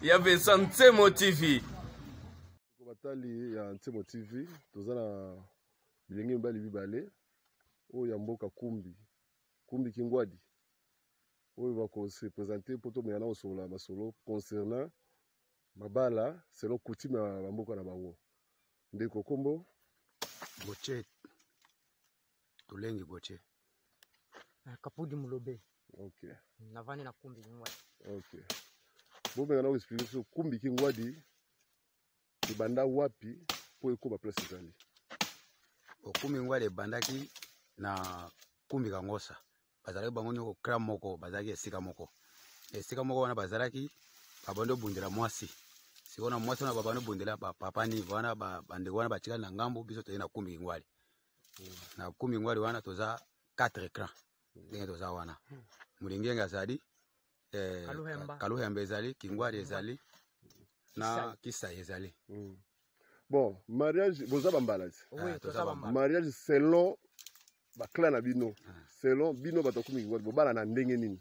Il y avait ça Ntemo TV. Batali ya Ntemo TV, tozana bilenge mbali bibale oyo mboka kumbi Kingwadi. Oyo va se présenter pour to mena osola masolo concernant mabala selon coutume ya mboka na bango. Ndeko kombo Boche Tolengi Boche Kapudi Mulobe. OK. Navani na kumbi Kingwadi. OK. Bon mena expliquer sur kumbi Kingwadi. Ibanda wapi po eko place ezali. Kumbi Kingwadi bandaki na kumbi Kangosa. Bazalaki bango nyoko kram moko bazalaki esika moko. Esika moko wana bazalaki babando bundela mwasi. Sikona mwasi na babando bundela papa ni wana bande wana bachika na ngambo biso to na kumbi Kingwadi. Na kumbi Kingwadi wana toza 4 écrans. Ndenge toza wana. Mulingenga azali Kaluhemba ezali, Kingwadi ezali na Kisa ezali. Bon, mariage boza bambalazi. Oui, toza bambala. Mariage selon ba clan na bino. Selon bino batakumi Kingwadi bobala na ndenge nini?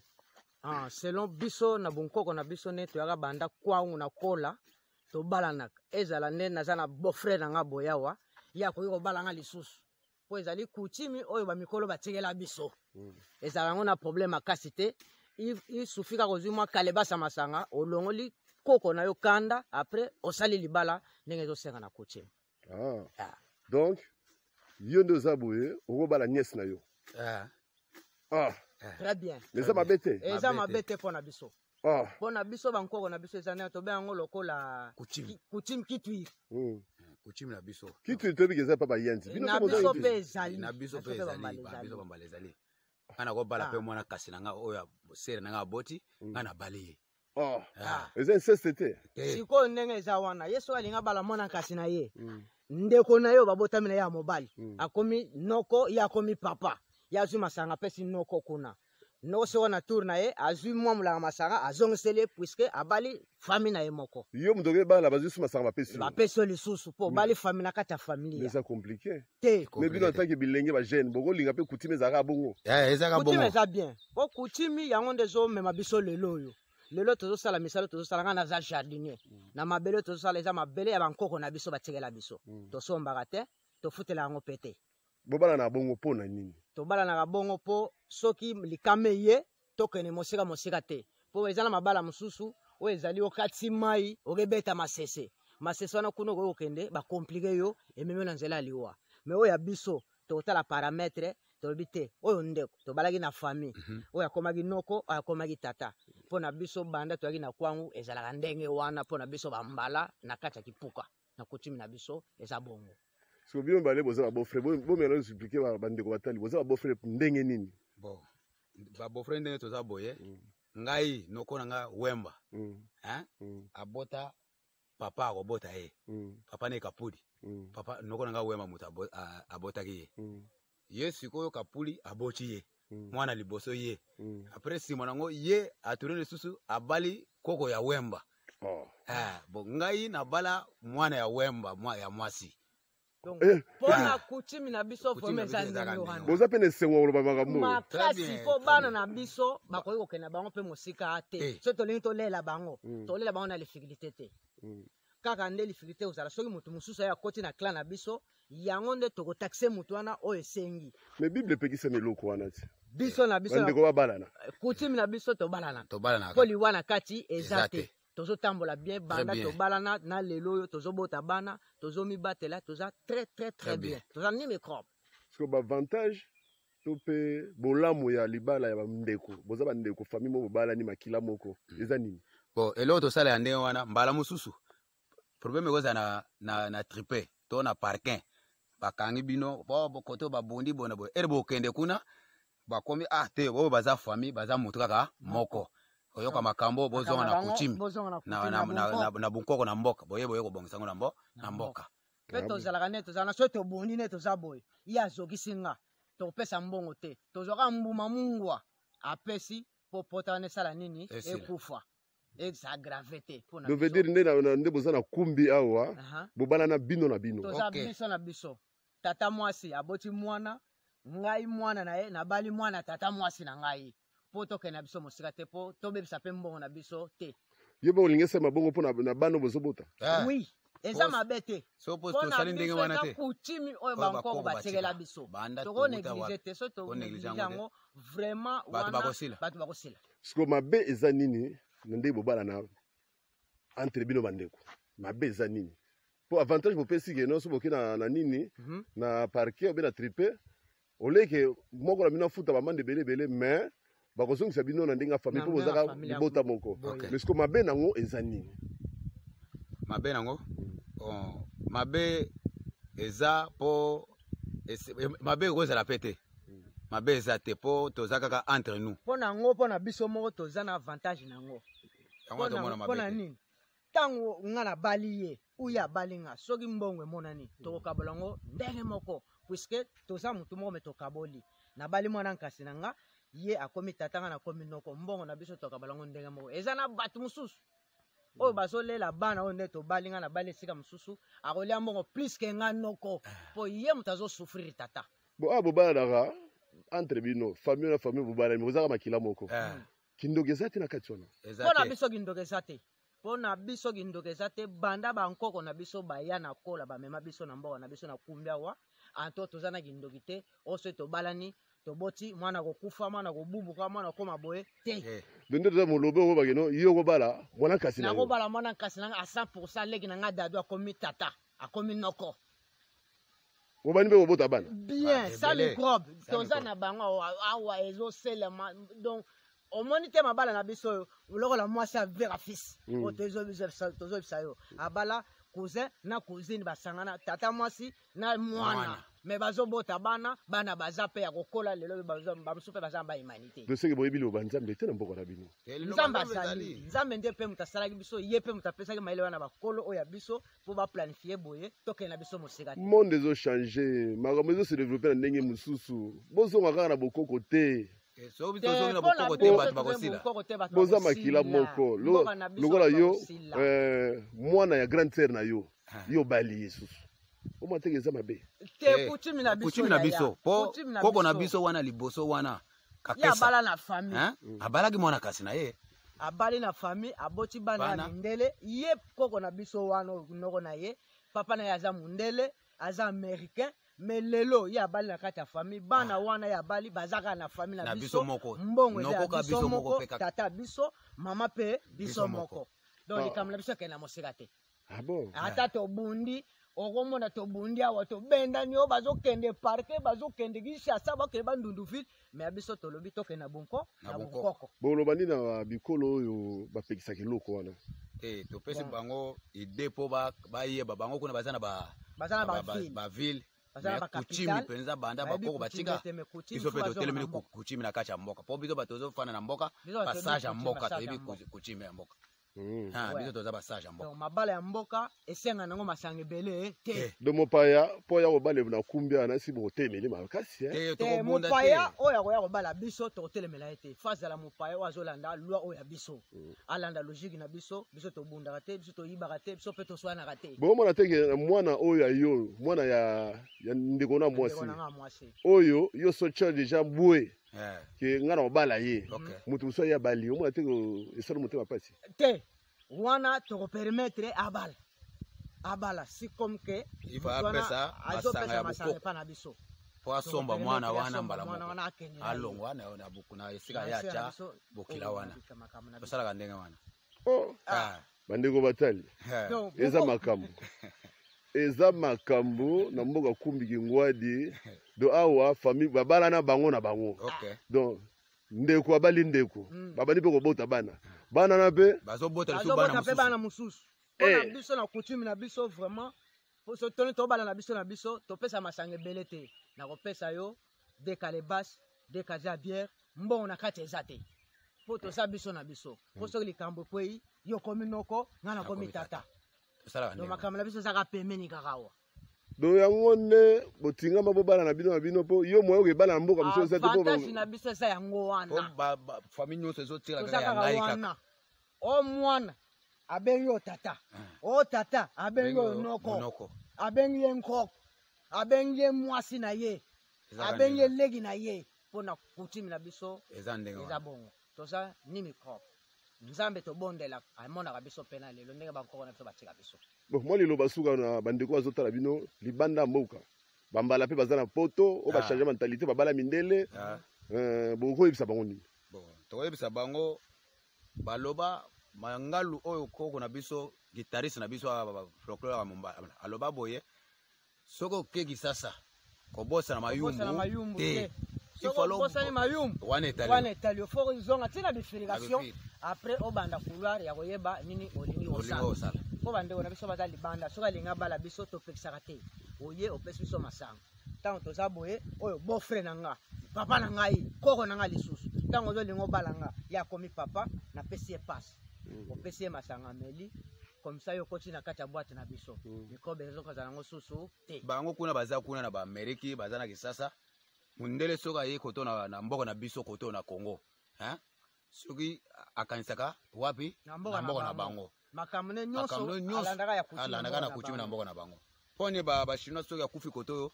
Selon biso na bunkoko na biso ne to yaga banda kwangu na kola to balana ezala nde naza na beau-frère nga boyawa ya ko bala nga lisusu. Po ezali kutimi oyo ba mikolo batikela biso. Ezala ngona problème makasi te. Il suffit kozwi mwa kalebasa masanga olongoli koko na yo kanda après osali libala ndenge ezosenga na kutimi. Donc yo ndo zaboye okobala nièce na yo. Très bien. Mais ça mabete. Eza mabete pona biso. Pona biso bankoko na biso ezana to bengo lokola kutimi kitui. Kutimi na biso. Kitui to bigeza papa yenzi. Bino to mozo ezali. Na biso pe ezali, biso bambala ezali. Ana ko bala pe mwana kasi nanga oyo sere nanga boti ngana bali. Eza inceste. Siko ndenge eza wana. Yesu alinga bala mwana kasi na ye. Ndeko na yo babotami na ya mobali. Akomi noko ya komi papa. Ya zui masanga pesi noko kuna. No se wana tour na ye azui mwa mulanga masanga azongisele puisque abali famille na ye moko. Yo mdoge bala bazui su masanga bapesi. Bapesi lisusu po bali famille na kati ya famille. Mais ça compliqué. Mais bino tant que bilenge ba jeune bogo linga pe kutime zaka bongo. Ezaka bongo. Kutime za bien. Po kutimi yango ndezo mema biso lelo yo. Lelo tozo sala misalo tozo sala ngana za jardinier. Na mabele tozo sala eza mabele ya bankoko na biso batikela biso. To sombaka te, to futela yango pete. Bobala na bongo po na nini? To bala na bongo po soki likame ye tokene mosika te. Po ezala mabala mususu o ezali okati mai ogebeta masese. Masese wana kuno ko okende ba compliquer yo ememe na nzela liwa. Mais oya biso to tala parametre to bite oyo ndeko to balaki na famille. Oya komagi noko oya komagi tata. Po na biso banda to yaki na kwangu ezala ndenge wana po na biso bambala na kati ya kipuka. Na kutimi na biso eza bongo. So bien balé boza ba beau-frère bo mena expliquer ba bandeko batali boza ba beau-frère ndenge nini? Bon. Ba beau-frère ndenge toza boye. Ngai noko nga Wemba. Abota papa akobota ye. Papa ne Kapudi. Papa noko nga Wemba muta abota ki ye. Ye sikoyo Kapuli aboti ye. Mwana liboso ye. Après si mwanango ye aturene susu abali koko ya Wemba. Bon ngai na bala mwana ya Wemba ya mwasi. Pona kutimi na biso fomeza ndenge wana. Boza pene sengo lo baba mo. Makasi po bana na biso bakoyi kokena bango pe mosika te. So tolingi to lela bango. To lela bango na difficulté te. Kaka nde difficulté osala soki mutu mususu ya koti na clan na biso yango nde toko taxer mutu wana o esengi. Mais Bible pekisa meloko wana ti. Biso na biso. Ndeko babalana. Kutimi na biso to balana. To balana. Poli wana kati ezate. Tozo tambola bien banda to balana na lelo yo tozo bota bana tozo mi batela toza très bien toza ni microbe parce que ba avantage to pe bolamu ya libala ya bandeko boza bandeko famille mo bala ni makila moko eza nini bon elo to sala ya ndenge wana mbala mususu problème koza na tripe to na parking bakangi bino bo koto babundi bona bo erbo kende kuna bakomi te bo baza famille baza mutu kaka moko oyoka makambo bozonga na kutimi na bunkoko na mboka boye ko bongisango na mboka peto zalaka ne tozana so to bondi ne tozaboy ya zokisinga to pesa mbongo te tozoka mbuma mungwa apesi popota ne sala nini ekufa eza gravité pona de veut dire nde bozana kumbi awa bobala na bino toza biso na biso tata mwasi aboti mwana ngai mwana na ye na bali mwana tata mwasi na ngai poto ke na biso mosika te po to bebisa pe mbongo na biso te Yo ba olingi sema bongo pona na bano bozobota. Oui. Eza mabe te. So pose to sali ndenge wana te. Kutimi oyo bankoko batekela biso. Toko négliger te, so to négliger yango vraiment wana bato bakosila. Siko mabe eza nini na ndenge bobala na entre bino bandeko. Mabe eza nini? Po avantage bopesi ke no so boki na nini na parquet ou na triper. Oleke moko na bino futa bamande belé mais bakozongisa bino na ndenge famille po bozaka libota moko. Mais siko mabe nango eza nini? Mabe nango mabe eza po mabe kozala pete mabe eza te po toza kaka entre nous po nango po na biso moko toza na avantage nango po na nini tango nga na bali ye uya bali nga soki mbongo emonani tokokabola ngo ndenge moko puisque toza mutu moko me tokaboli na bali mwana nkasi na nga ye akomi tatanga na komi noko mbongo na biso tokabola ngo ndenge moko eza na bato mosusu oyo bazolela bana oyo nde tobali nga na bali esika mosusu akolia mbongo plus ke nga noko po ye moto azosouffrir tata bo a bobalanaka entre bino famille na famille bobalani bozaka makila moko kindoki eza te na kati wana mpo na biso kindoki eza te mpo na biso kindoki eza te banda bankoko na biso baya na kola bamema biso na mboka na biso na kumbi awa anto toza na kindoki te oso tobalani toboti mwana kokufa mwana kobubuka mwana koma boye te bende toza molobe oyo bakeno yo kobala mwana kasi na yo nakobala mwana kasi na nga a 100% leki na nga dado akomi tata akomi noko obani mpe kobota bana bien sa microbe toza na bango awa ezoselema donc omoni te mabala na biso oyo lokola mwasi avera fils o tozobisa yo abala cousin na cousine basangana tata mwasi na mwana me bazobota bana baza pe ya kokola lelo bamosusu mpe baza ba humanité doseke boyebi loba nzambe te na mboka na bino nzambe azali nzambe nde mpe moto asalaki biso ye mpe moto apesaki mayele wana bakolo oyo ya biso mpo baplanifie boye tokende na biso mosika te monde ezochange makambo ezose développe na ndenge mosusu bozonga kaka na bokoko te boza makila moko lokola yo mwana ya grande sœur na yo yo bali yesusu oma teke eza mabe te kuchimi na biso po koko na biso wana liboso wana kakesa abala na famille abalaki mwana kasi na ye abali na famille aboti bana ya mindele ye koko na biso wana noko na ye papa na ye aza mundele aza américain mais lelo ye abali na kati ya famille bana wana ya bali bazaka na famille na biso mbongo eza biso moko tata biso mama pe biso moko donc likambo na biso ekende na mosika te ata tobundi okomona tobundi awa tobendani oyo bazokende parke bazokende kishasa bakende bandunduville mais ya biso tolobi tokende na bonko na bonkoko boloba nini na bikolo oyo bapekisaka eloko wana topesi bango ide mpo bayeba bango kuna baza na baville kuchimi mpenza banda bakoko batika biso mpe totelemini kuchimi na kati ya mboka mpo biso bato tozofana na mboka passage ya mboka toyebi kuchimi ya mboka biso toza basage ya mboka mabala ya mboka esenga nango masanga ebele te do mopaya mpo ya kobalema na kumbi wana esi bokotelemeli makasi mopaya oyo akoya kobala biso tokotelemela ye te fazala mopaya oyo azolanda lwa oyo ya biso alanda logique na biso biso tobundaka te biso toyibaka te biso mpe toswanaka te bomona teke mwana oyo ya yo mwana ya ndeko na mwasi oyo yo sotia deja bwe ke nga na kobala ye moto mosu aye abali omona teke esala motema pasi te wana tokopermettre abala si comme ke azopesa masanga epa na biso po asomba mwana wana mbala moko alongwa na esika ya atia bokila wana tosalaka ndenge wana bandeko batali eza makambo na mboka kumbi kingwadi do awa famille babala na bango donc ndeko abali ndeko babali mpe kobota bana na mpe bazobota mpe bana mosusu mpona biso na coutume na biso vraiment toni tobala na biso topesa masanga ebele te na kopesa yo dekale base dekaze ya biere mbongo na kati eza te mpo tosa biso na biso mpo soki likambo ekwei yo komi noko nga na komi tata do makambo na biso ezaka pemeni kaka awa do yango nde botingama bobala na bino mpo yo moyo okebala na mboka mosusu eza te avantage na biso eza yango wana famille nyonso ezotira kaka ya ngai kaka o mwana abengi yo tata o tata abengi yo noko abengi ye nkoko abengi ye mwasi na ye abengi ye legi na ye mpo na coutume na biso eza bongo toza ni microbe nzambe tobondela amonaka biso pena lelo ndenge bankoko na biso batika biso. Bon moi lelo basuka na bandeko bazotala bino libanda mboka bambala pe bazana poto o ba changer mentalité babala mindele bongo ebisa bango nini. Bon to ebisa bango baloba mangalu oyo koko na biso guitariste na biso folklore mumba aloba boye soko kegi sasa kobosa na mayumbu te soko bosa ni mayumbu wane etali fo izonga tina bifilication après obanda couloir ya koyeba nini olingi osala po bande ona biso bazali banda soka linga bala biso to pexaka te oye opesi biso masanga tango toza boye oyo beau frère nanga papa na ngai koko na ngai lisusu tango zo lingo balanga ya komi papa na pesi e passe opesi e masanga meli comme ça yo koti na kati ya boîte na biso biko bezo kaza nango susu te bango kuna baza kuna na ba Ameriki baza na kisasa mundele soka ye koto na mboko na biso koto na Congo soki akanisaka wapi na mboko na bango makamune nyoso alandaka na kuchimi na mboko na bango pone ba chinois soki akufi koto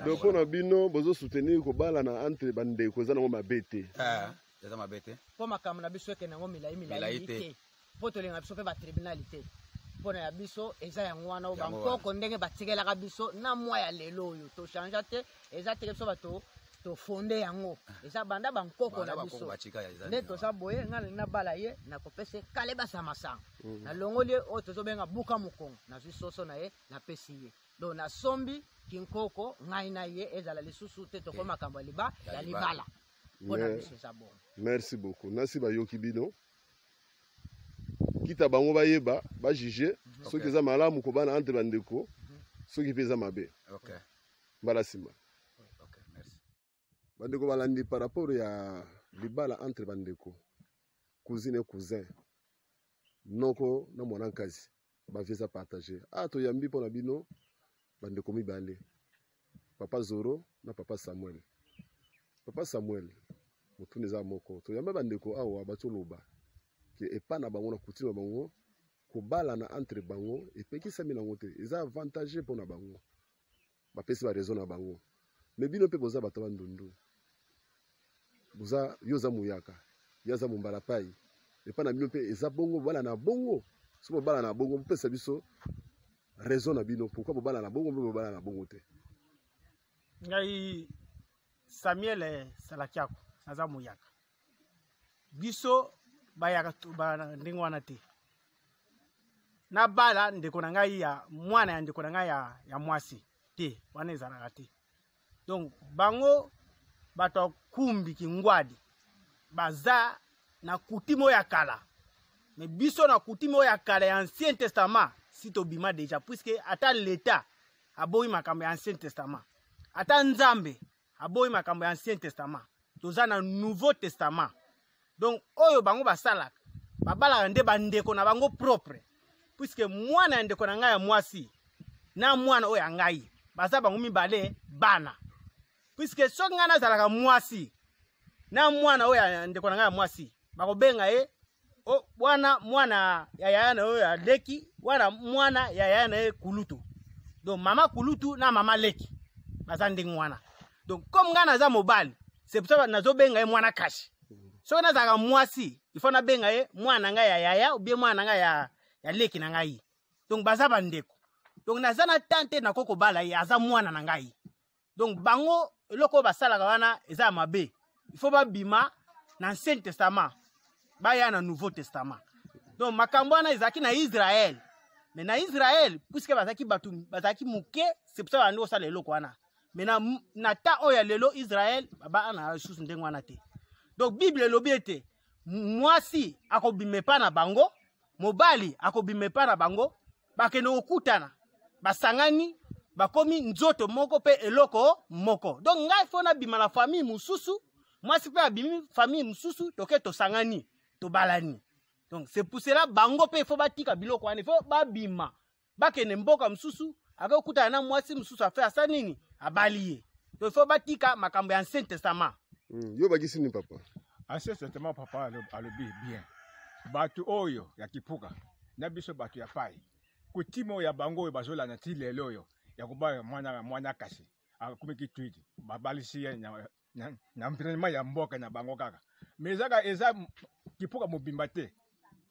donc on a bino bozo soutenir ko bala na entre bande ko zana mo mabete eza mabete po makamuna biso eke nango milai te po tolenga biso pe ba tribunalité pona ya biso eza yango wana bankoko ndenge batikelaka biso na mwa ya lelo oyo to changer te eza teke biso bato to fonde yango eza banda bankoko na biso nde toza boye ngana na bala ye na kopese kale basa masanga na longoli oyo tozobenga buka mokongo na soso na ye na pesi ye donc na sombi kinkoko ngai na ye ezala lisusu te toko makambo liba ya libala pona biso eza bon. Merci beaucoup. Nasi ba yoki bino kita bango bayeba ba juger soki eza malamu ko bana entre bandeko soki peza mabe. OK. Mbala sima. OK, merci. Bandeko balandi par rapport ya libala entre bandeko cousine et cousin noko na mwana nkazi ba visa partager to yambi pona bino bandeko mibale papa Zoro na papa Samuel. Papa Samuel mutune za moko to yamba bandeko awa batoloba ke epa na bango na kutima bango ko bala na entre bango epekisa mina ngote eza avantage pona bango bapesi ba raison na bango me bino pe boza bato bandundu boza yoza muyaka yaza mumbala pai epa na bino pe eza bongo bala na bongo so bala na bongo pesa biso raison na bino pourquoi bala na bongo bala na bongo te ngai Samuel Salakiako naza muyaka biso bayaka ba ndingo wana te na bala ndeko na ngai ya mwana ya ndeko na ngai ya mwasi te wana ezalaka te donc bango bato kumbi kingwadi baza na kutimo ya kala mais biso na kutimo ya kala ya Ancien Testament si tobima déjà puisque ata l'état aboyi makambo ya Ancien Testament ata nzambe aboyi makambo ya Ancien Testament toza na Nouveau Testament donc oyo bango basalaka babala nde bandeko na bango propre puisque mwana ya ndeko na ngai ya mwasi na mwana oyo ya ngai baza bango mibale bana puisque soki ngai nazalaka mwasi na mwana oyo ya ndeko na ngai ya mwasi bakobenga ye mwana ya yaya na oyo ya leki wana mwana ya yaya na ye kulutu donc mama kulutu na mama leki baza ndenge mwana donc comme ngai naza mobali c'est pour ça nazobenga ye mwana kashi soki nazalaka mwasi il faut nabenga ye mwana ngai ya yaya ou bien mwana ngai ya leki na ngai donc baza bandeko donc naza na tante na koko bala ye aza mwana na ngai donc bango eloko basalaka wana eza mabe il faut babima na Ancien Testament baya na Nouveau Testament donc makambo wana ezaki na Israël mais na Israël puisque bazaki batu bazaki muke c'est pour ça bandi osala eloko wana mais na ta oya lelo Israël baba na susu ndenge wana te donc Bible elobi ete mwasi akobime pa na bango mobali akobime pa na bango bakende okutana basangani bakomi nzoto moko pe eloko moko donc ngai fona bima na famille mususu mwasi pe abimi famille mususu toke tosangani tobalani donc c'est pour cela bango pe faut batika biloko wana faut babima bakende mboka mususu akokutana na mwasi mususu affaire sa nini abaliye donc faut batika makambo ya Ancien Testament yo bagisi ni papa Ancien Testament papa alobi bien batu oyo ya kipuka na biso batu ya pai kutimo ya bango oyo bazola na ti lelo oyo ya kuba mwana kasi akumiki tweet babalisi na entraînement ya mboka na bango kaka mais ezaka eza kipuka mobimba te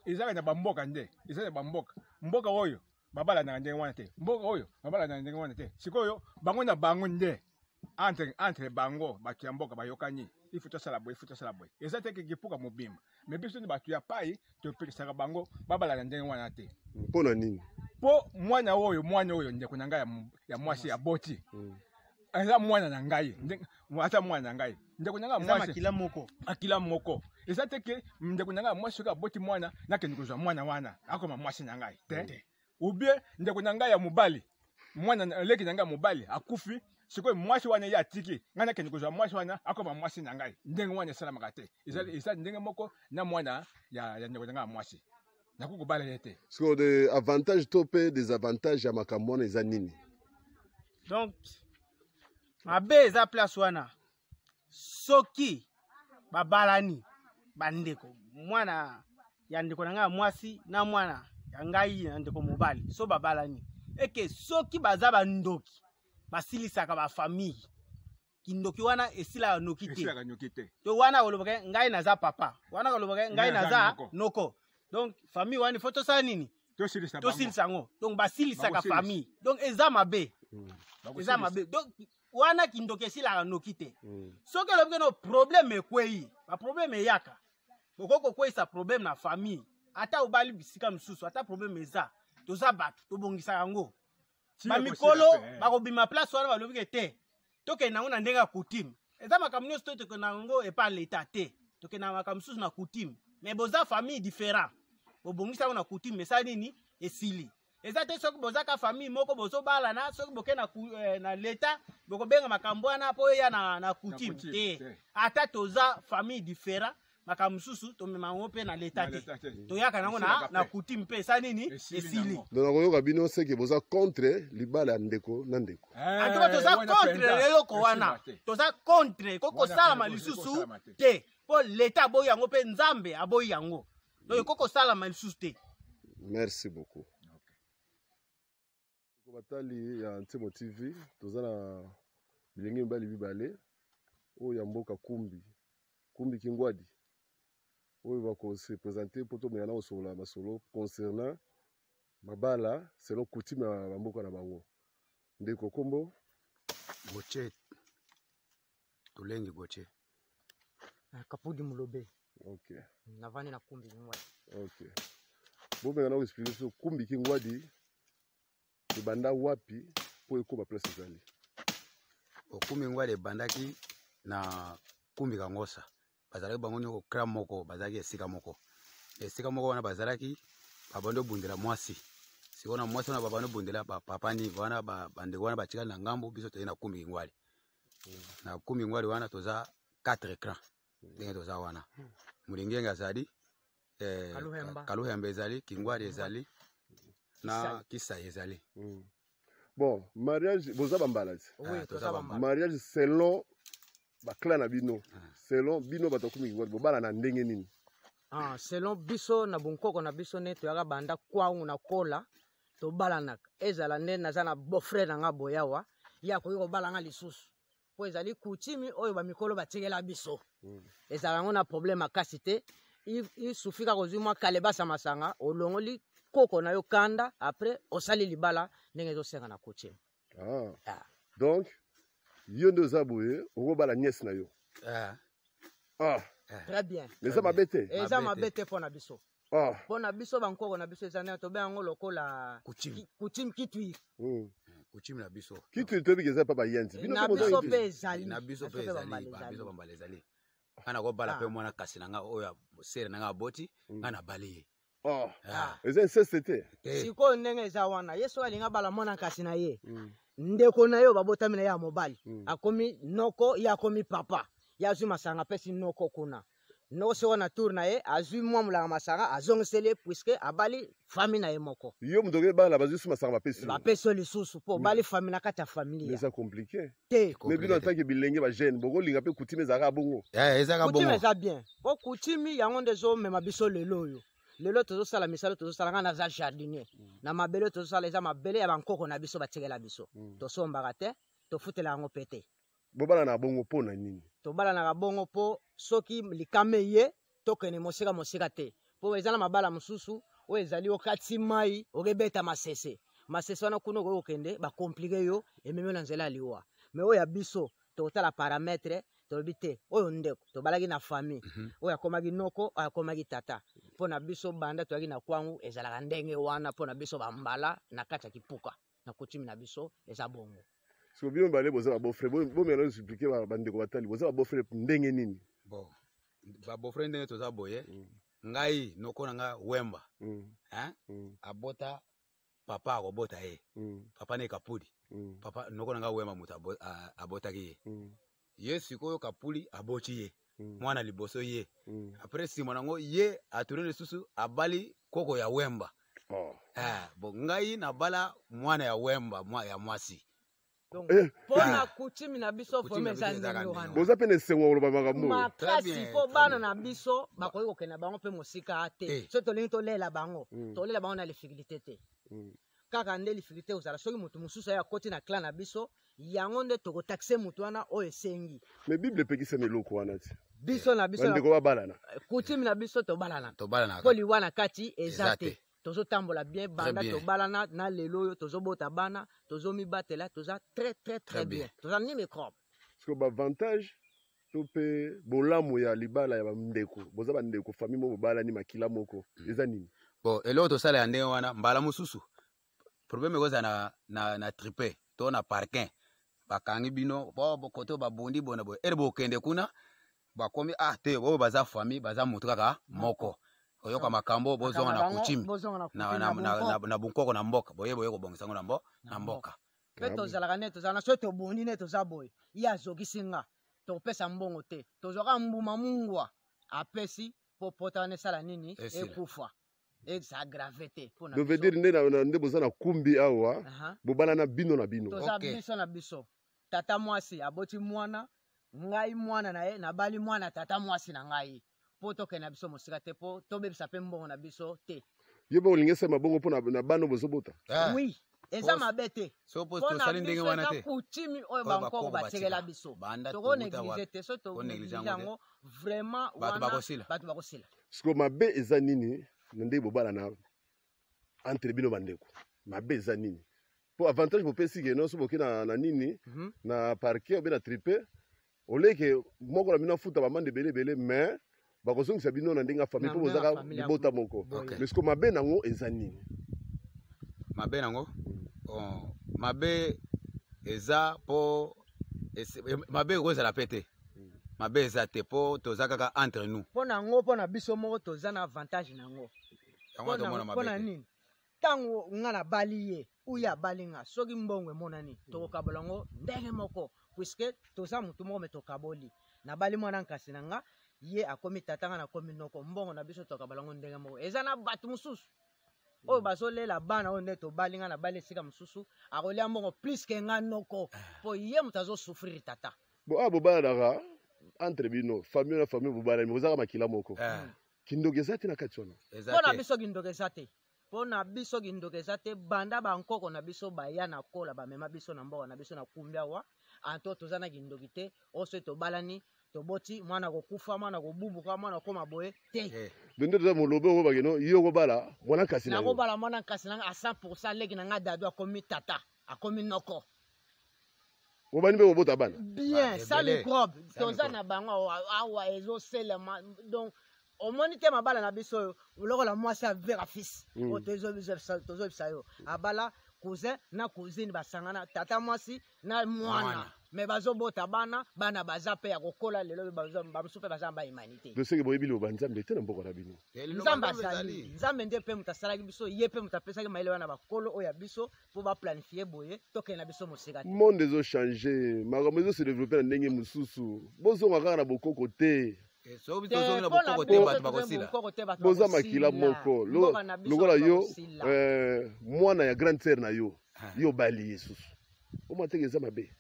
ezaka na bamboka nde eza na bamboka mboka oyo babala na ndenge wana te mboka oyo babala na ndenge wana te sikoyo bango na bango nde entre bango bato ya mboka bayokani ifu tosala boye eza te kipuka mobimba mais biso ni bato ya pai topekisaka bango babala na ndenge wana te mpo na nini po mwana oyo ndeko na ngai ya mwasi ya boti eza mwana na ngai ata mwana na ngai ndeko na ngai mwasi akila moko eza te ke ndeko na ngai mwasi soki aboti mwana nakende kozwa mwana wana akoma mwasi na ngai te ubie ndeko na ngai ya mobali mwana leki na ngai mobali akufi sikoyo mwasi wana ye atiki ngai nakende kozwa mwasi wana akoma mwasi na ngai ndenge wana esalamaka te eza ndenge moko na mwana ya ndeko na ngai ya mwasi nakokobala ye te sikoyo de avantage to mpe desavantage ya makambo wana eza nini donc mabe eza place wana soki babalani bandeko mwana ya ndeko na ngai mwasi na mwana ya ngai na ndeko mobali so babalani eke soki baza bandoki basilisaka bafamille kindoki wana esilaka noki te to wana kolobaka ngai naza papa wana kolobaka ngai naza noko donc famille wana faut tosala nini tosilisa yango donc basilisaka famille donc eza mabe donc wana kindoki esilaka noki te soki elobiki no problème ekwei baproblème eyaka okoki kokweyisa problème na famille ata obali bisika mosusu ata problème eza toza bato tobongisa yango bamikolo bakobima place wana balobiki te tokende nango na ndenge ya coutume eza makambo nyonso to tokende nango epa leta te tokende na makambo mosusu na coutume mais boza famille différent bobongisa yango na coutume esala nini esili eza te soki bozaka famille moko bozobalana soki bokende na leta bokobenga makambo wana mpo eya na coutume te ata toza famille différent makambo mosusu tomema yango mpe na leta te toyaka nango na coutume mpe esala nini esili donc nakoyoka bino seke boza contre libala ya ndeko na ndeko antuka toza contre eloko wana toza contre kokosalama lisusu te mpo leta aboyi yango mpe nzambe aboyi yango donc kokosalama lisusu te merci beaucoup batali ya Ntemo TV toza na bilenge mibali mibale oyo ya mboka kumbi kingwadi oyo bakose présenter mpo tomeka na kosobola masolo concernant mabala selon coutume ya bamboka na bango ndeko kombo Goche Tulengi Goche Kapudi Mulobe ok navani na kumbi kingwadi ok bomeka na koexplike so kumbi kingwadi ebanda wapi mpo ekoba place ezali okumbi ngwadi ebandaki na kumbi kangosa bazalaki bango nyonso kokra moko bazalaki esika moko wana bazalaki babando bundela mwasi sikona mwasi wana babando bundela papani wana bandeko wana batikali na ngambo biso toye na kumbi kingwadi na kumbi kingwadi wana toza 4 écrans ndenge toza wana mulingenge azali kaluhembe ezali kingwadi ezali na kisa ezali bon mariage boza bambala toza bambala mariage selon bakla na bino selon bino bato kumbi kingwadi bobala na ndenge nini selon biso na bunkoko na biso ne toyaka banda kwangu na kola tobalanaka ezala nde naza na beau-frère na nga boyawa ye akoki kobala nga lisusu mpo ezali kutimi oyo bamikolo batikela biso ezala yango na problème makasi te isufika kozwi mwa kalebasa masanga olongoli koko na yo kanda après osali libala ndenge ezosenga na kutimi donc yo nde oza boye okobala niese na yo très bien eza mabe te eza mabe te mpo na biso mpo na biso bankoko na biso eza nde tobe yango lokola kutime kitwiri kutime na biso kitwiri toyebiki eza mpa bayenzi na biso mpe ezali na biso mpe ezali bambala ezali nga na kobala mpe mwana kasi na nga oyo sere na nga aboti nga na bali ye eza inceste te sikoyo ndenge eza wana ye soki alingi abala mwana kasi na ye ndeko na ye babotami na ye ya mobali akomi noko ye akomi papa ye azwi masanga apesi noko kuna noko soko na tour na ye azwi mwa molanga masanga azongiseli ye puiske abali fami na ye moko yo moto okebala bazwi su masanga bapesi yo lisusu mpo obali fami na kati ya familia eza compliqué te mais bino atanke bilenge bagene bokolinga mpe kutime ezalaka bongo kutime eza bien mpo kutimi yango nde ezomema biso lelo oyo lelo tozosala misala tozosala nga naza jardinier na mabele tozosala eza mabele ya bankoko na biso batikela biso tosombaka te tofutela yango mpe te bobala na bongo po na nini tobala na bongo po soki likame ye tokene mosika te po ezala mabala mususu o ezali okati mai okebeta masese wana kuno okende ba compliquer yo ememe na nzela liwa me oya biso totala parametre tolobi te oyo ndeko tobalaki na famille oyo akomaki noko oyo akomaki tata mpo na biso banda toyaki na kwangu ezalaka ndenge wana mpo na biso bambala na kati ya kipuka na coutume na biso eza bongo so bino bale boza ba beau-frère bomela expliquer bandeko batali boza ba beau-frère ndenge nini bon ba beau-frère ndenge toza boye ngai noko na nga wemba abota papa akobota ye papa ne kapuli papa noko na nga wemba mutu abotaki ye ye sikoyo kapuli aboti ye mwana liboso ye après sima nango ye aturene susu abali koko ya wemba bon ngai nabala mwana ya wemba ya mwasi pona coutume na biso fome ezandenge wana boza pe na esengo koloba makambo makasi mpo bana na biso bakoki kokenda bango mpe mosika te so tolingi tolela bango na lifikulité te kaka nde lifikulité ozala soki motu mosusu aye akoti na clan na biso yango nde tokotaxe motu wana oyo esengi me bible epekisa na eloko wana ti biso na biso bandeko babalana coutume na biso tobalana mpo liwa na kati eza te tozotambola bien banda tobalana na lelo oyo tozobota bana tozomibatela toza très bien toza ni microbe parce que bavantage to mpe bolamu ya libala ya bandeko boza bandeko famille moko bobalani makila moko eza nini bon eloko tosala ya ndenge wana mbala mosusu problème ekozala na tripe to na parquin bakangi bino kote babundi bona boye ere bokende kuna bakomi te oyo baza famille baza motu kaka moko oyoka makambo bozonga na coutume na bunkoko na mboka boye kobongisa ngo na mboka mpe tozalaka nde tozala na so tobundi nde toza boye ye azokisi nga topesa mbongo te tozwaka mbuma mungwa apesi po pota wana esala nini ekufa esagrave te veut dire nde boza na kumbi awa bobala na bino na bino toza biso na biso tata mwasi aboti mwana ngai mwana na ye nabali mwana tata mwasi na ngai po tokende na biso mosika te po tobebisa mpe mbongo na biso te ye ba olingi esema bongo mpo na bana bozobota oui eza mabe te tosali ndenge wana te coutume oyo bankoko batikela biso tokonéglige te so tonéglige yango vraiment wana bato bakosila siko mabe eza nini na ndenge bobala na entre bino bandeko mabe eza nini po avantage bopesi ke nyonso boke na nini na parquet obe na tripe oleke moko na bino afuta bamande ebele mais bakozongisa bino na ndenge ya famille mpo bozaka libota moko mais siko mabe nango eza nini mabe nango mabe eza po mabe ekozala pe te mabe eza te po toza kaka entre nous mpo nango mpo na biso moko toza na avantage nango mpo na nini ntango nga nabali ye uye abali nga soki mbongo emonani tokokabola ngo ndenge moko puiske toza motu moko me tokaboli nabali mwana nkasi na nga ye akomi tata nga nakomi noko mbongo na biso tokabola ngo ndenge moko eza na bato mosusu oyo bazolela bana oyo nde tobali nga nabali esika mosusu akolia mbongo plus ke nga noko mpo ye moto azosouffrir tata bobalanaka entre bino famille na famille bobalani bozaka makila moko kindoki eza te na kati wana mpo na biso kindoki eza te mpo na biso kindoki eza te banda bankoko na biso baya na kola bamema biso na mboka na biso na kumbi awa anto toza na kindoki te oso tobalani toboti mwana kokufa mwana kobubuka mwana koma boye te donde toza molobe oyo bakeno yo kobala mwana kasi na yo nakobala mwana kasi na nga a 100% leki na nga dado akomi tata akomi noko obani mpe kobota bana bien sa microbe toza na bango awa ezoselema donc omoni te mabala na biso oyo lokola mwasi avera fils tozobisa yo abala cousin na cousine basangana tata mwasi na mwana me bazobota bana baza mpe ya kokola lelo bamosusu mpe baza bahumanité doseke boyebi loba nzambe te na mboka na bino nzambe azali nzambe nde mpe moto asalaki biso ye mpe moto apesaki mayele wana bakolo oyo ya biso mpo baplanifie boye tokende na biso mosika te monde ezochange makambo ezose-développe na ndenge mosusu bozonga kaka na bokoko te boza makila moko lokola yo mwana ya grande sere na yo yo bali ye susu omateke eza mabe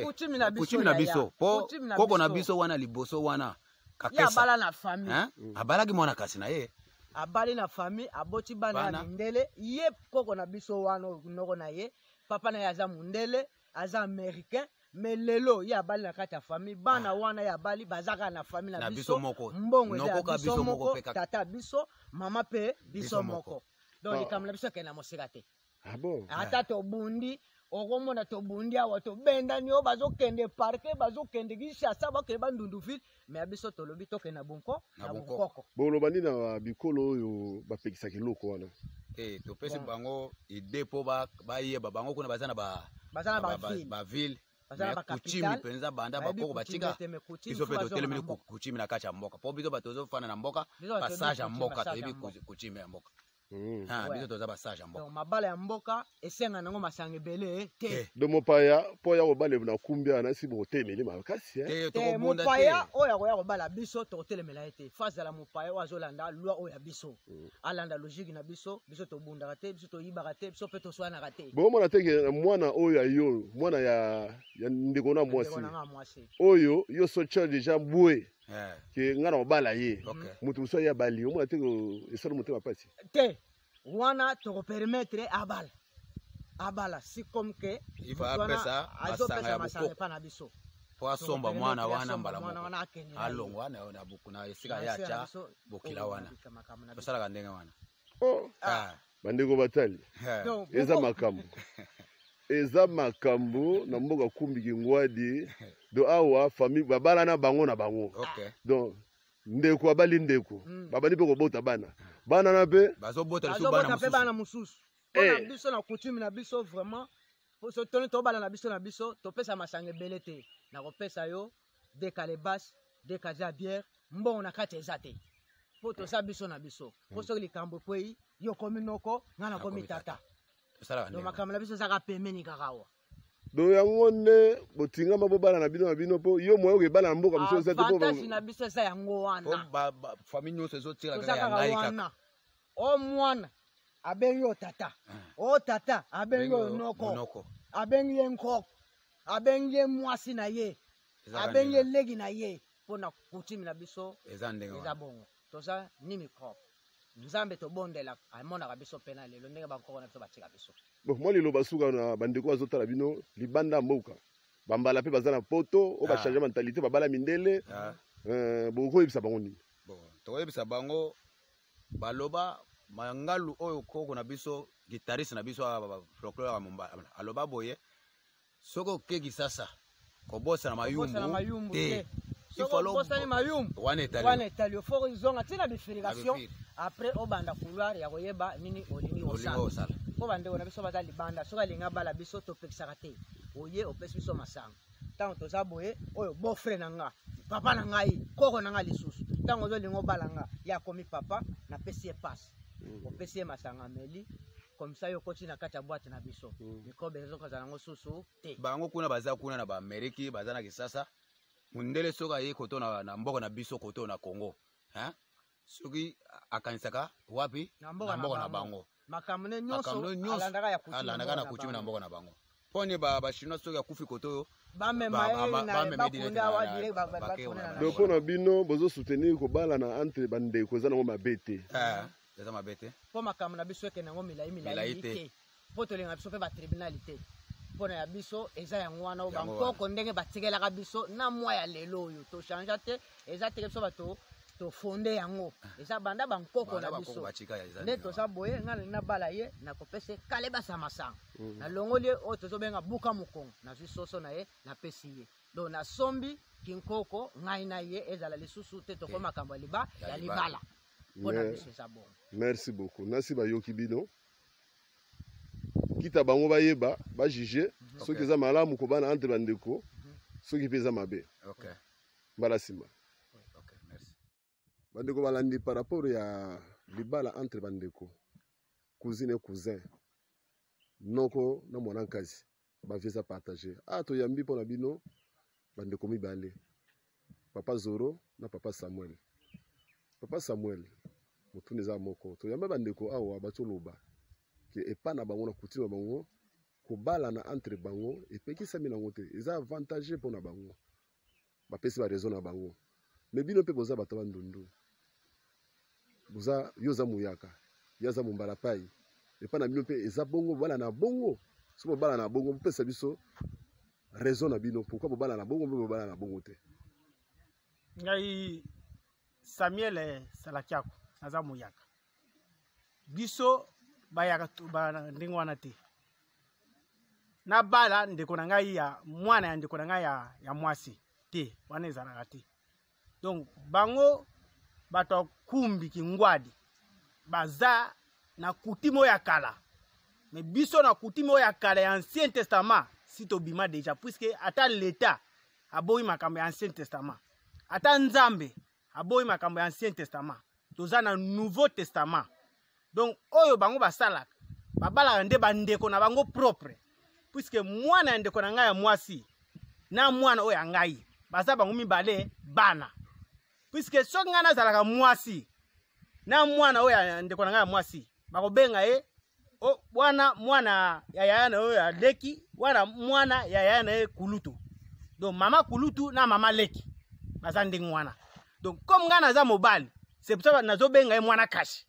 coutume na biso po koko na biso wana liboso wana abala na famille abalaki mwana kasi na ye abali na famille aboti bana ya mindele ye koko na biso wana noko na ye papa na ye aza mundele aza américain mais lelo ya bali na kati ya famille bana wana ya bali bazaka na famille na biso mbongo eza biso moko tata biso mama pe biso moko donc likambo na biso kena mosika te ata tobundi okomona tobundi awa tobendani oyo bazokende parke bazokende Kinshasa bakende bandunduville mais ya biso tolobi tokende bonko na bonkoko boloba nini na bikolo oyo bapekisaka eloko wana topesi bango ide mpo bayeba bango kuna baza na baville kuchimi mpenza banda bakoko batika biso mpe totelemeli kuchimi na kati ya mboka mpo biso bato tozofanda na mboka passage ya mboka toyebi kuchimi ya mboka biso toza passage ya mboka mabala ya mboka esenga nango masanga ebele te do mopaya mpo ya kobala na kumbi wana si botemeli makasi mopaya oyo akoya kobala biso tokotelemela ye te fazala mopaya oyo azolanda lwa oyo ya biso alanda logique na biso biso tobundaka te biso toyibaka te biso mpe toswanaka te bomona teke mwana oyo ya yo mwana ya ndeko na mwasi oyo yo socha deja mbwe ke nga na kobala ye moto mosu aya bali omona teke esala motema pasi te wana tokopermettre abala si comme que azopesa masanga epa na biso po asomba mwana wana mbala moko alongwa na esika yacha bokila wana tosalaka ndenge wana bandeko batali eza makambo na mboka kumbi Kingwadi do awa famille babala na bango donc ndeko abali ndeko babali mpe kobota bana na pe bazobota pe bana mususu na biso na coutume na biso vraiment so toni tobala na biso topesa masanga ebele te na kopesa yo de calebas de kaza bière mbongo na kati eza te po tosa biso na biso po soki likambo kwei yo komi noko nga na komi tata do makambo na biso ezaka pemeni kaka awa do yango nde botingama bobala na bino mpo yo moyo okebala na mboka mosusu eza te avantage na biso eza yango wana famille nyonso ezotira kaka ya ngai kaka o mwana abengi yo tata o tata abengi yo noko abengi ye nkoko abengi ye mwasi na ye abengi ye legi na ye mpo na coutume na biso eza bongo toza ni microbe nzambe tobondela amonaka biso mpe na lelo ndenge bankoko na biso batika biso mwa lelo basuka na bandeko bazotala bino libanda mboka bambala mpe baza na poto o bachange mentalité babala mindele bokoyebisa bango nini tokoyebisa bango baloba mangalu oyo koko na biso guitariste na biso folklore ya Mombala aloba boye soki okeki sasa kobosana mayumbu te bosani mayumbu wana etali ofo izonga ntina bifirigation après obanda couloir ya koyeba nini olingi osala mpo bandeko na biso baza libanda soki alingi abala biso topekisaka te oye opesi biso masanga ntango toza boye oyo bofre na nga papa na ngai koko na nga lisusu ntango ozolinga obala nga ya komi papa napesi ye pasi opesi ye masanga meli comme ça yo koti na kati ya boîte na biso mikobe ezokozala yango susu te bango kuna baza kuna na baameriki baza na kisasa mundele soki aye koto na mboka na biso koto na Congo soki akanisaka wapi na mboka na bango makambo nyonso alandaka na coutume na mboka na bango poni bachinois soki akufi koto oyo mpo na bino bozosoutenir kobala na entre bandeko eza nango mabe te eza mabe te mpo makambo na biso ekende yango milai te mpo tolinga biso mpe batribunali te mpo na ya biso eza yango wana bankoko ndenge batikelaka biso na mwa ya lelo oyo tochangea te eza teke biso bato tofonde yango eza banda bankoko na biso nde toza boye nga nalingi nabala ye nakopesa kalebasa masanga nalongoli ye oyo tozobenga buka mokongo nazwi soso na ye napesi ye donc nasombi kinkoko ngai na ye ezala lisusu te toko makambo ya libala mpona biso eza bongo merci beaucoup nasi bayoki bino kita bango bayeba bajuge soki eza malamu kobana entre bandeko soki mpe eza mabe mbala nsima bandeko balandi par rapport ya libala entre bandeko cousine et cousin noko na mwana nkazi bavie eza partage toyambi mpo na bino bandeko mibale papa Zoro na papa Samuel motuni eza moko toyamba bandeko awa batoloba ke epa na bango na coutume bango kobala na entre bango epekisami nango te eza avantage mpo na bango bapesi baraison na bango me bino mpe boza bato bandundu boza yo oza muyaka yo aza mombala pai epa na bino mpe eza bongo bobala na bongo so bobala na bongo bopesa biso raison na bino pourquoi bobala na bongo mpe bobala na bongo te? Ngai Samuel Salakiako naza muyaka. Biso bayaka ndenge wana te. Na bala ndeko na ngai ya mwana ya ndeko na ngai ya mwasi te wana ezalaka te. Donc bango bato kumbi kingwadi baza na kutimo ya kala. Mais biso na kutimo ya kala ya Ancien Testament si tobima déjà puisque ata l'état aboyi makambo ya Ancien Testament. Ata Nzambe aboyi makambo ya Ancien Testament. Toza na Nouveau Testament. Donc oyo bango basalaka babala nde bandeko na bango propre. Puisque mwana ya ndeko na ngai ya mwasi na mwana oyo ya ngai baza bango mibale bana. Puisque soki ngai nazalaka mwasi na mwana oyo ya ndeko na ngai ya mwasi bakobenga ye mwana ya yaya na oyo ya leki mwana ya yaya na ye kulutu. Donc mama kulutu na mama leki baza ndenge mwana. Donc comme ngai naza mobali c'est pour ça nazobenga ye mwana kashi.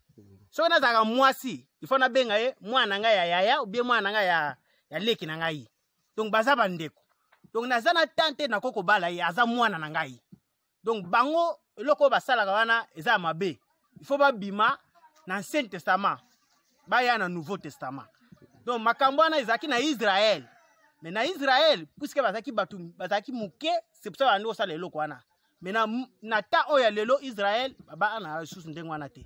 Soki nazalaka mwasi il faut nabenga ye mwana ngai ya yaya ou bien mwana ngai ya leki na ngai. Donc baza bandeko. Donc naza na tante na koko bala ye aza mwana na ngai. Donc bango eloko basalaka wana eza mabe. Il faut babima na Ancien Testament baya na Nouveau Testament. Donc makambo wana ezaki na Israël. Mais na Israël puisque bazaki muke c'est pour ça bandi osala eloko wana. Mais na ta oya lelo Israël baba na susu ndenge wana te.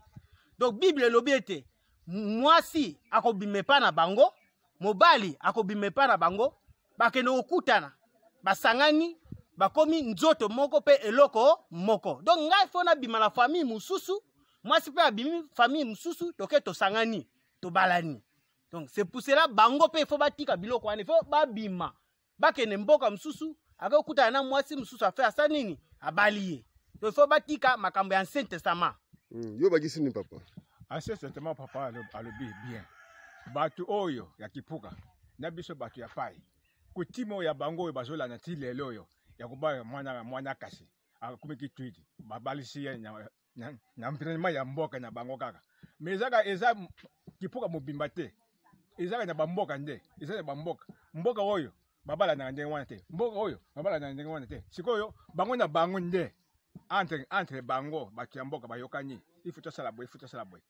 Donc Bible elobi ete mwasi akobime pa na bango, mobali akobime pa na bango, bakende okutana, basangani, bakomi nzoto moko pe eloko moko. Donc ngai fona bima la famille mususu, mwasi pe abimi famille mususu, toke to sangani, to balani. Donc c'est pour cela bango pe faut batika biloko wana, faut babima. Bakende mboka mususu, akokutana na mwasi mususu afa asa nini? Abaliye. Donc faut batika makambo ya Ancien Testament. Yo bagisi ni papa. Ancien Testament papa alobi bien. Batu oyo ya kipuka. Na biso batu ya pai. Kutimo ya bango oyo bazola na ti lelo oyo. Ya kuba mwana kasi. Akumiki tweet. Babalisi ya na mprenema ya mboka na bango kaka. Mezaka eza kipuka mobimba te. Ezaka na bamboka nde. Eza na bamboka. Mboka oyo babala na ndenge wana te. Mboka oyo babala na ndenge wana te. Sikoyo bango na bango nde. Entre bango batu ya mboka bayokani ifuta sala boy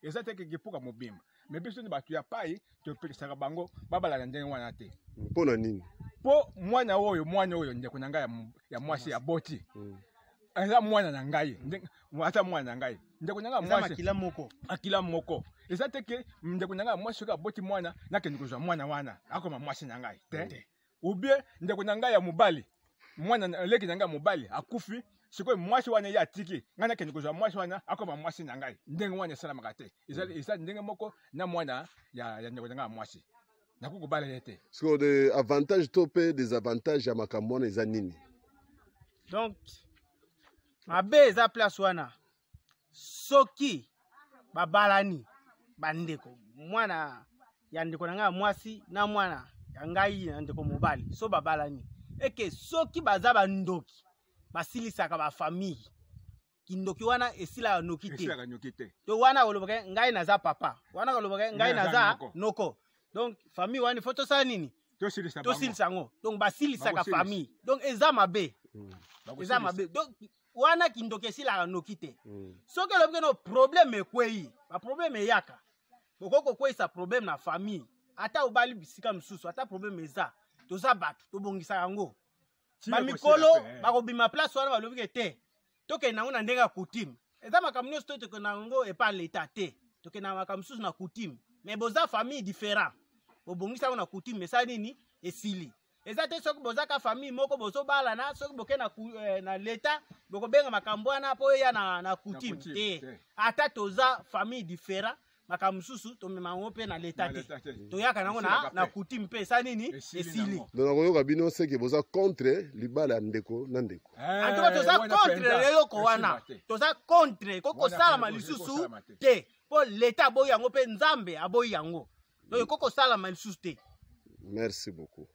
eza te kipuka mobimba mais biso ni batu ya pai to pekisaka bango babala na ndenge wana te pona nini po mwana oyo ndeko na ngai ya mwasi ya boti eza mwana na ngai ata mwana na ngai ndeko na ngai mwasi akila moko eza te ke ndeko na ngai mwasi ka boti mwana na ke ndiko mwana wana akoma mwasi na ngai te ou bien ndeko na ngai ya mobali mwana leki na ngai mobali akufi sikoy mwasi wana ya tiki ngana ke ndiko mwasi wana akoma mwasi na ngai ndenge wana sala makate isa ndenge moko na mwana ya ndeko na ngai mwasi nakukubala yete sikoy de avantage to pe des avantages ya makambo wana eza nini? Donc mabe eza place wana soki babalani bandeko mwana ya ndeko na ngai mwasi na mwana ya ngai ya ndeko mobali so babalani eke soki baza bandoki basilisaka ba famille kindoki wana esila noki te to wana oloboke ngai naza papa wana oloboke ngai naza noko donc famille wana faut to sa nini to silisa ngo donc basilisaka famille donc eza mabe donc wana kindoki esila noki te soki oloboke no problème ekwei ba problème yaka bokoko kwesa problème na famille ata obali bisika msusu ata problème eza toza batu tobongisa yango bamikolo bakobima place wana balobi te tokende nango na ndenge ya coutume eza makambo nyonso tokende nango epa leta te tokende na makambo mosusu na coutume mais boza famille différent bobongisa yango na coutume esa nini esili eza te soki bozaka famille moko bozobalana soki bokende na leta bokobenga makambo wana mpo eya na coutume te ata toza famille différent makambo mosusu tomema yango mpe na leta te toyaka nango na coutume mpe esa nini esili donc nakoyoka bino seke boza contre libala ya ndeko na ndeko antuka toza contre eloko wana toza contre kokosalama lisusu te mpo leta aboyi yango mpe nzambe aboyi yango donc kokosalama lisusu te. Merci beaucoup.